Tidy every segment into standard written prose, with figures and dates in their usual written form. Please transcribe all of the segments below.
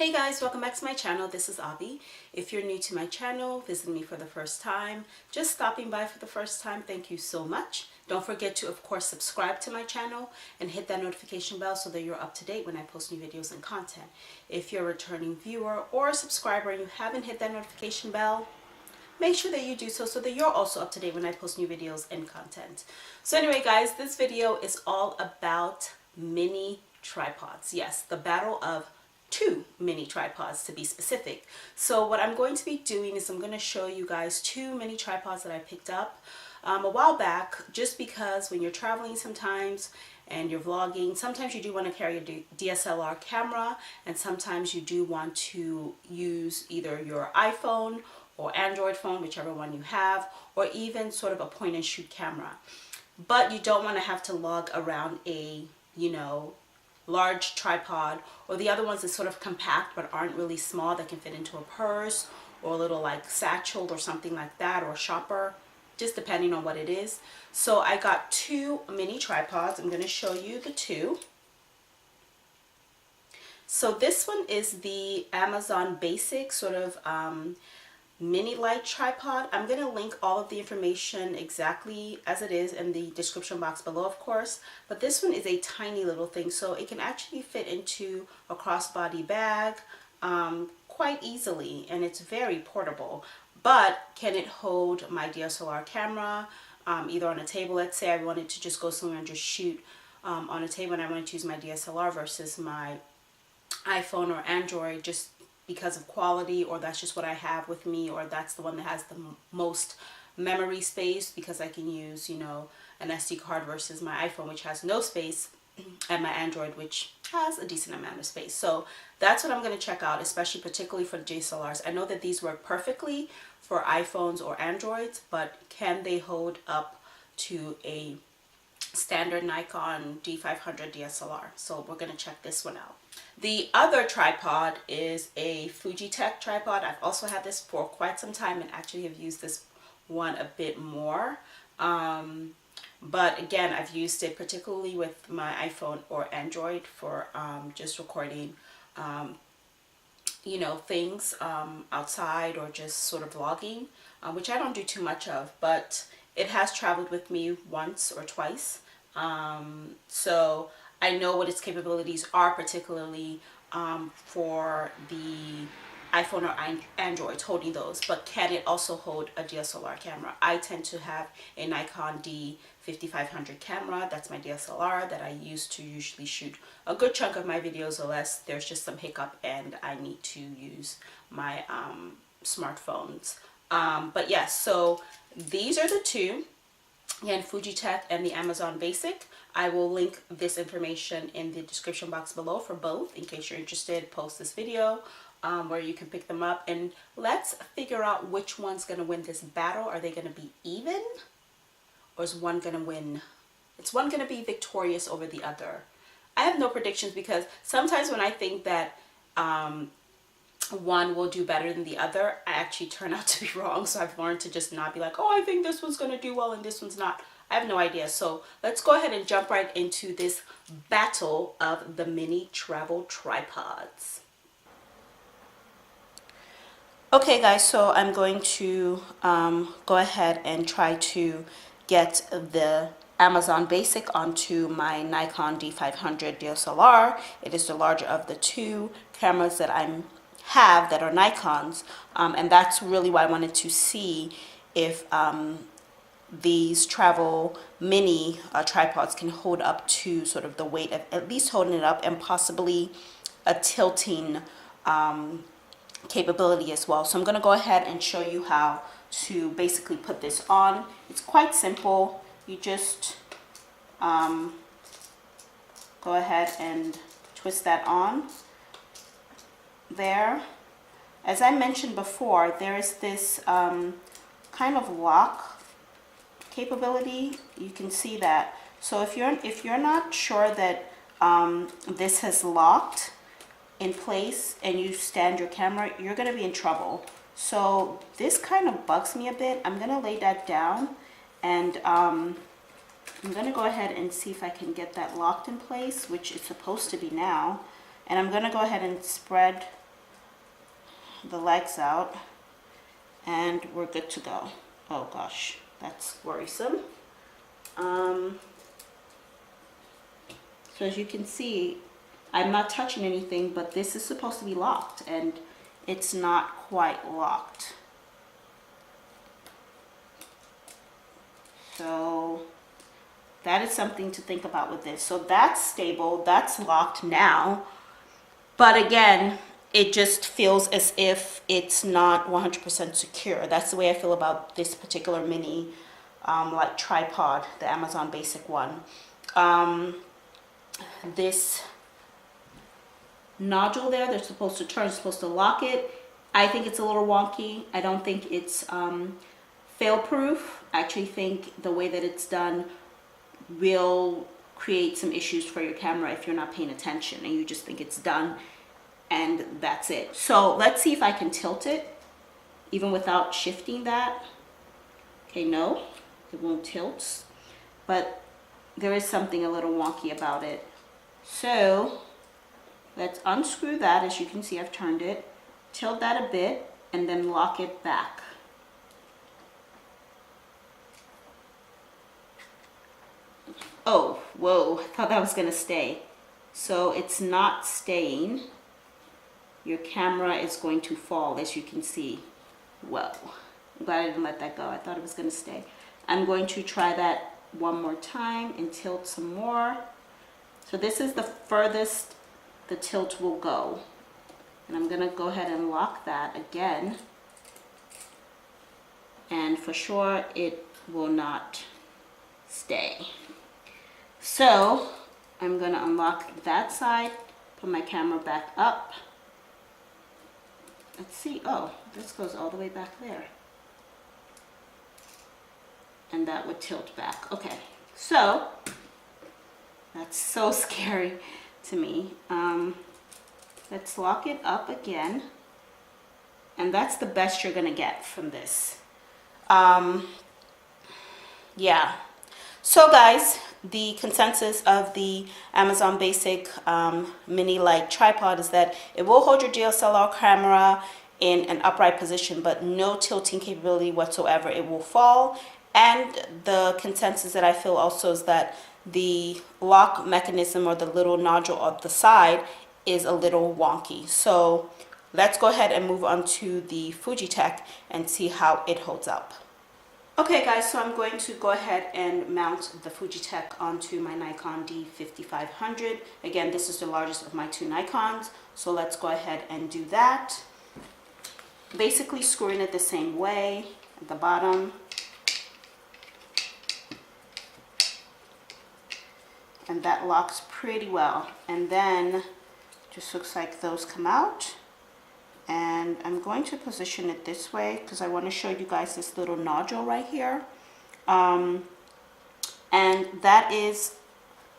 Hey guys, welcome back to my channel. This is Oby. If you're new to my channel, visiting me for the first time, just stopping by for the first time, thank you so much. Don't forget to, of course, subscribe to my channel and hit that notification bell so that you're up to date when I post new videos and content. If you're a returning viewer or a subscriber and you haven't hit that notification bell, make sure that you do so that you're also up to date when I post new videos and content. So anyway, guys, this video is all about mini tripods. Yes, the battle of two mini tripods to be specific. So what I'm going to be doing is I'm going to show you guys two mini tripods that I picked up a while back, just because when you're traveling sometimes and you're vlogging, sometimes you do want to carry a DSLR camera, and sometimes you do want to use either your iPhone or Android phone, whichever one you have, or even sort of a point and shoot camera. But you don't want to have to lug around a, large tripod, or the other ones that sort of compact but aren't really small, that can fit into a purse or a little like satchel or something like that, or a shopper, just depending on what it is. So I got two mini tripods. I'm going to show you the two. So this one is the Amazon Basic sort of mini light tripod. I'm going to link all of the information exactly as it is in the description box below, of course, but this one is a tiny little thing, so it can actually fit into a crossbody bag quite easily, and it's very portable. But can it hold my DSLR camera either on a table? Let's say I wanted to just go somewhere and just shoot on a table, and I wanted to use my DSLR versus my iPhone or Android, just because of quality, or that's just what I have with me, or that's the one that has the most memory space, because I can use, an SD card versus my iPhone, which has no space, and my Android, which has a decent amount of space. So that's what I'm going to check out, especially particularly for DSLRs. I know that these work perfectly for iPhones or Androids, but can they hold up to a standard Nikon D500 DSLR? So we're going to check this one out. The other tripod is a Fuji tripod. I've also had this for quite some time and actually have used this one a bit more. But again, I've used it particularly with my iPhone or Android for just recording, things outside, or just sort of vlogging, which I don't do too much of, but it has traveled with me once or twice. So I know what its capabilities are, particularly for the iPhone or Android, holding those. But can it also hold a DSLR camera? I tend to have a Nikon D5500 camera. That's my DSLR that I use to usually shoot a good chunk of my videos, unless there's just some hiccup and I need to use my smartphones. But yes, so these are the two. Again, Fuji and the Amazon Basic. I will link this information in the description box below for both, in case you're interested. Post this video where you can pick them up, and let's figure out which one's going to win this battle. Are they going to be even, or is one going to win? It's one going to be victorious over the other. I have no predictions, because sometimes when I think that one will do better than the other, I actually turn out to be wrong. So I've learned to just not be like, oh, I think this one's going to do well and this one's not. I have no idea. So let's go ahead and jump right into this battle of the mini travel tripods. Okay guys, so I'm going to go ahead and try to get the Amazon Basic onto my Nikon D500 DSLR. It is the larger of the two cameras that I have that are Nikons, and that's really why I wanted to see if these travel mini tripods can hold up to sort of the weight of at least holding it up, and possibly a tilting capability as well. So I'm going to go ahead and show you how to basically put this on. It's quite simple. You just go ahead and twist that on there. As I mentioned before, there is this kind of lock capability. You can see that. So if you're not sure that this has locked in place and you stand your camera, you're going to be in trouble. So this kind of bugs me a bit. I'm going to lay that down, and I'm going to go ahead and see if I can get that locked in place, which is supposed to be now. And I'm going to go ahead and spread the legs out and we're good to go. Oh gosh, that's worrisome. So as you can see, I'm not touching anything, but this is supposed to be locked and it's not quite locked. So that is something to think about with this. So that's stable, that's locked now. But again, it just feels as if it's not 100% secure. That's the way I feel about this particular mini like tripod, the Amazon Basic one. This nodule there, they're supposed to turn, supposed to lock it. I think it's a little wonky. I don't think it's fail-proof. I actually think the way that it's done will create some issues for your camera if you're not paying attention and you just think it's done and that's it. So let's see if I can tilt it even without shifting that. Okay, no, it won't tilt, but there is something a little wonky about it. So let's unscrew that. As you can see, I've turned it, tilt that a bit, and then lock it back. Oh, whoa, I thought that was gonna stay. So it's not staying. Your camera is going to fall, as you can see. Whoa, I'm glad I didn't let that go. I thought it was gonna stay. I'm going to try that one more time and tilt some more. So this is the furthest the tilt will go. And I'm gonna go ahead and lock that again. And for sure, it will not stay. So I'm gonna unlock that side, put my camera back up. Let's see, oh, this goes all the way back there. And that would tilt back. Okay, so that's so scary to me. Let's lock it up again. And that's the best you're gonna get from this. Yeah. So guys, the consensus of the Amazon Basic mini light tripod is that it will hold your DSLR camera in an upright position, but no tilting capability whatsoever. It will fall. And the consensus that I feel also is that the lock mechanism or the little nodule on the side is a little wonky. So let's go ahead and move on to the Fuji Tech and see how it holds up. Okay guys, so I'm going to go ahead and mount the Fuji Tech onto my Nikon D5500. Again, this is the largest of my two Nikons, so let's go ahead and do that. Basically screwing it the same way at the bottom. And that locks pretty well. And then just looks like those come out. And I'm going to position it this way because I want to show you guys this little nodule right here. And that is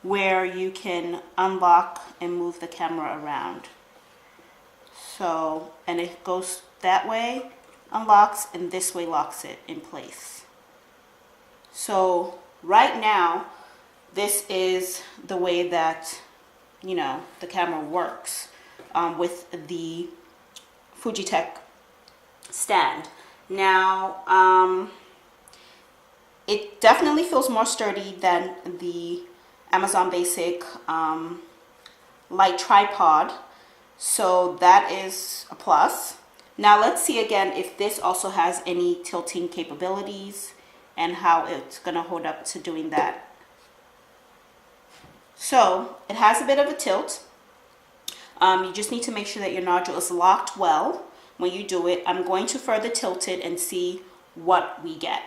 where you can unlock and move the camera around. So, and it goes that way, unlocks, and this way locks it in place. So right now, this is the way that, you know, the camera works with the Fuji Tech stand. Now, it definitely feels more sturdy than the Amazon Basic light tripod, so that is a plus. Now let's see again if this also has any tilting capabilities and how it's gonna hold up to doing that. So it has a bit of a tilt. You just need to make sure that your nodule is locked well when you do it. I'm going to further tilt it and see what we get.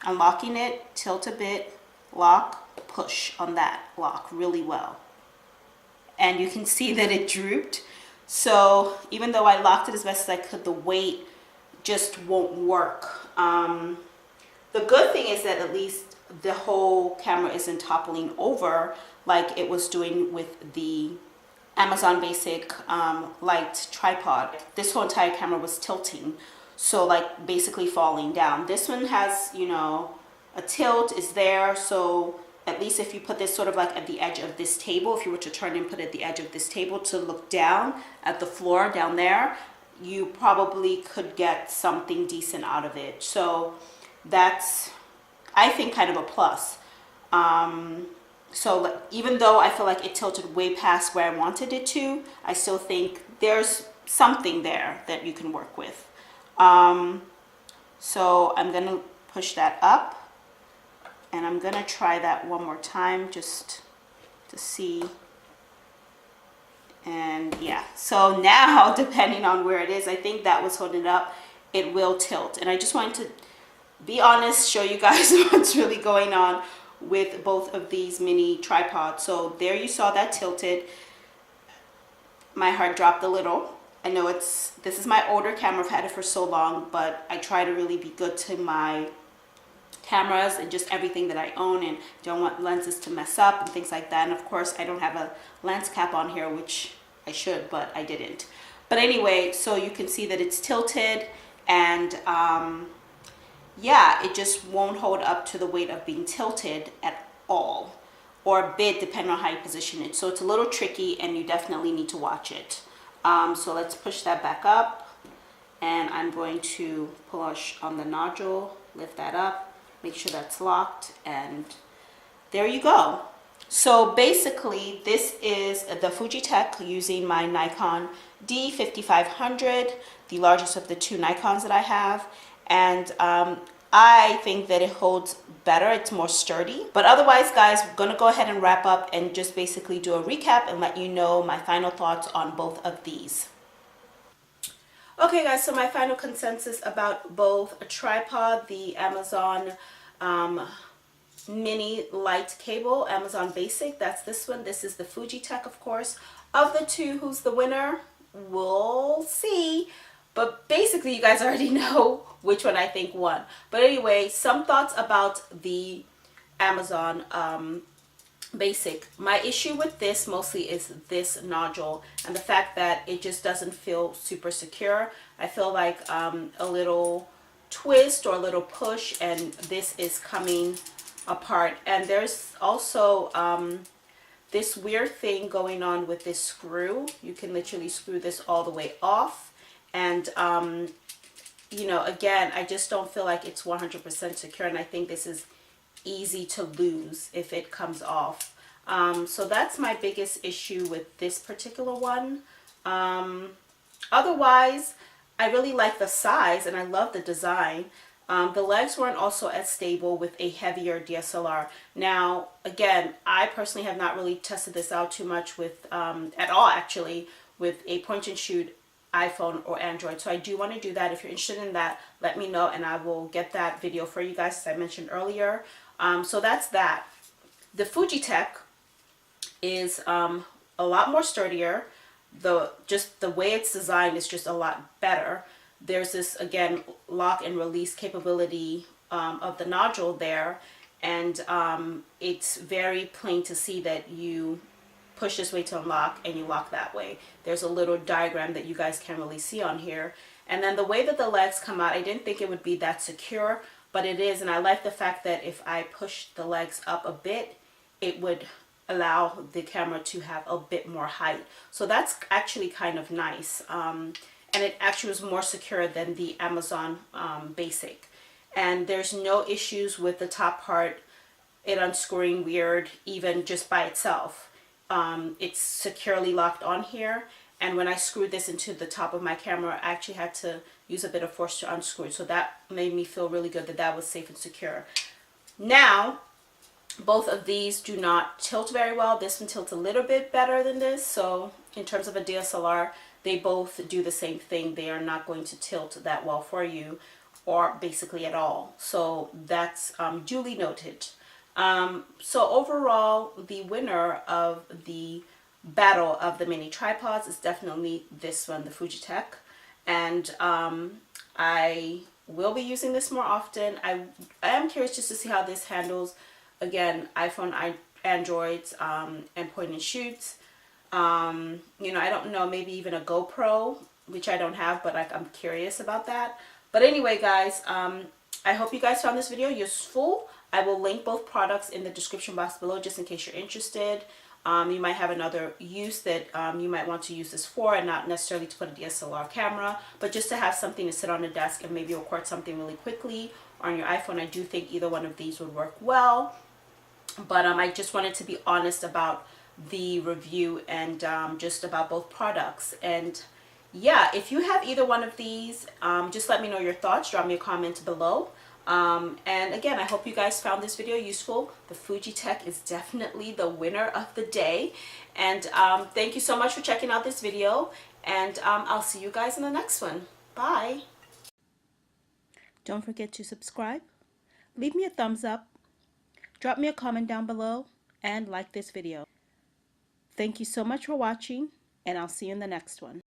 Unlocking it, tilt a bit, lock, push on that lock really well. And you can see that it drooped. So even though I locked it as best as I could, the weight just won't work. The good thing is that at least the whole camera isn't toppling over like it was doing with the Amazon Basic light tripod. This whole entire camera was tilting, so like basically falling down. This one has, you know, a tilt is there, so at least if you put this sort of like at the edge of this table, if you were to turn and put it at the edge of this table to look down at the floor down there, you probably could get something decent out of it. So that's, I think, kind of a plus. So even though I feel like it tilted way past where I wanted it to, I still think there's something there that you can work with. So I'm gonna push that up, and I'm gonna try that one more time just to see. And yeah, so now depending on where it is, I think that was holding it up, it will tilt. And I just wanted to be honest, show you guys what's really going on with both of these mini tripods. So there you saw that tilted. My heart dropped a little. I know this is my older camera, I've had it for so long, but I try to really be good to my cameras and just everything that I own, and don't want lenses to mess up and things like that. And of course I don't have a lens cap on here, which I should, but I didn't. But anyway, so you can see that it's tilted, and yeah, it just won't hold up to the weight of being tilted at all, or a bit depending on how you position it. So it's a little tricky, and you definitely need to watch it. So let's push that back up, and I'm going to push on the nodule, lift that up, make sure that's locked, and there you go. So basically this is the Fuji Tech using my Nikon D5500, the largest of the two Nikons that I have, and I think that it holds better, it's more sturdy. But otherwise guys, I'm gonna go ahead and wrap up and just basically do a recap and let you know my final thoughts on both of these. Okay guys, so my final consensus about both a tripod, the Amazon mini light cable, Amazon Basic, that's this one. This is the Fuji Tech, of course. Of the two, who's the winner? We'll see. But basically you guys already know which one I think won. But anyway, some thoughts about the Amazon Basic. My issue with this mostly is this nodule and the fact that it just doesn't feel super secure. I feel like a little twist or a little push and this is coming apart. And there's also this weird thing going on with this screw. You can literally screw this all the way off, and you know, again, I just don't feel like it's 100% secure, and I think this is easy to lose if it comes off. So that's my biggest issue with this particular one. Otherwise, I really like the size and I love the design. The legs weren't also as stable with a heavier DSLR. Now, again, I personally have not really tested this out too much with, at all actually, with a point and shoot iPhone or Android. So I do want to do that. If you're interested in that, let me know and I will get that video for you guys, as I mentioned earlier. So that's that. The Fuji Tech is a lot more sturdier. Just the way it's designed is just a lot better. There's this, again, lock and release capability of the nodule there, and it's very plain to see that you push this way to unlock and you lock that way. There's a little diagram that you guys can't really see on here. And then the way that the legs come out, I didn't think it would be that secure, but it is. And I like the fact that if I push the legs up a bit, it would allow the camera to have a bit more height. So that's actually kind of nice. And it actually was more secure than the Amazon Basic. And there's no issues with the top part, it unscrewing weird, even just by itself. It's securely locked on here, and when I screwed this into the top of my camera, I actually had to use a bit of force to unscrew it, so that made me feel really good that that was safe and secure. Now, both of these do not tilt very well. This one tilts a little bit better than this, so in terms of a DSLR, they both do the same thing. They are not going to tilt that well for you, or basically at all. So that's duly noted. So overall, the winner of the battle of the mini tripods is definitely this one, the Fuji Tech. And I will be using this more often. I am curious just to see how this handles, again, iPhone, Androids, and point and shoots. You know, I don't know, maybe even a GoPro, which I don't have, but I'm curious about that. But anyway, guys, I hope you guys found this video useful. I will link both products in the description box below just in case you're interested. You might have another use that you might want to use this for, and not necessarily to put a DSLR camera, but just to have something to sit on the desk and maybe record something really quickly. Or on your iPhone, I do think either one of these would work well. But I just wanted to be honest about the review and just about both products. And yeah, if you have either one of these, just let me know your thoughts. Drop me a comment below. And again, I hope you guys found this video useful. The Fuji Tech is definitely the winner of the day. And thank you so much for checking out this video. And I'll see you guys in the next one. Bye. Don't forget to subscribe. Leave me a thumbs up. Drop me a comment down below and like this video. Thank you so much for watching, and I'll see you in the next one.